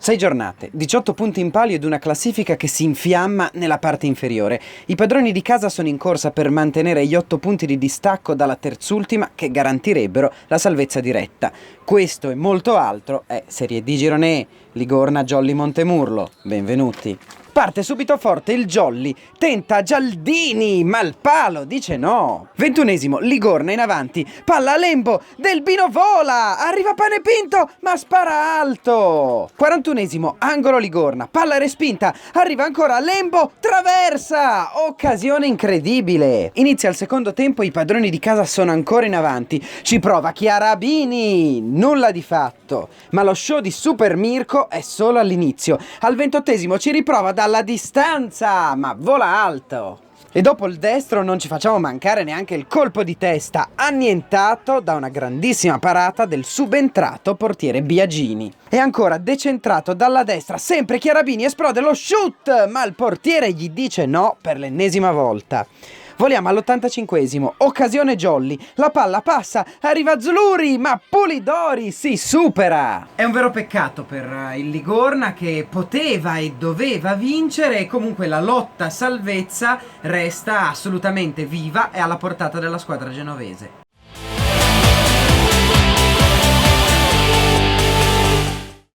6 giornate, 18 punti in palio ed una classifica che si infiamma nella parte inferiore. I padroni di casa sono in corsa per mantenere gli 8 punti di distacco dalla terzultima che garantirebbero la salvezza diretta. Questo e molto altro è Serie D Girone E, Ligorna Jolly Montemurlo. Benvenuti. Parte subito forte il Jolly, tenta Gialdini, ma il palo dice no. 21esimo, Ligorna in avanti, palla a Lembo, Del Bino vola, arriva Panepinto, ma spara alto. 41esimo, angolo Ligorna, palla respinta, arriva ancora Lembo, traversa, occasione incredibile. Inizia il secondo tempo, i padroni di casa sono ancora in avanti, ci prova Chiarabini, nulla di fatto. Ma lo show di Super Mirko è solo all'inizio. Al 28esimo ci riprova dalla distanza, ma vola alto. E dopo il destro non ci facciamo mancare neanche il colpo di testa, annientato da una grandissima parata del subentrato portiere Biagini. E ancora decentrato dalla destra, sempre Chiarabini, esplode lo shoot, ma il portiere gli dice no per l'ennesima volta. Voliamo all'85esimo, occasione Jolly, la palla passa, arriva Zluri, ma Polidori si supera! È un vero peccato per il Ligorna che poteva e doveva vincere e comunque la lotta salvezza resta assolutamente viva e alla portata della squadra genovese.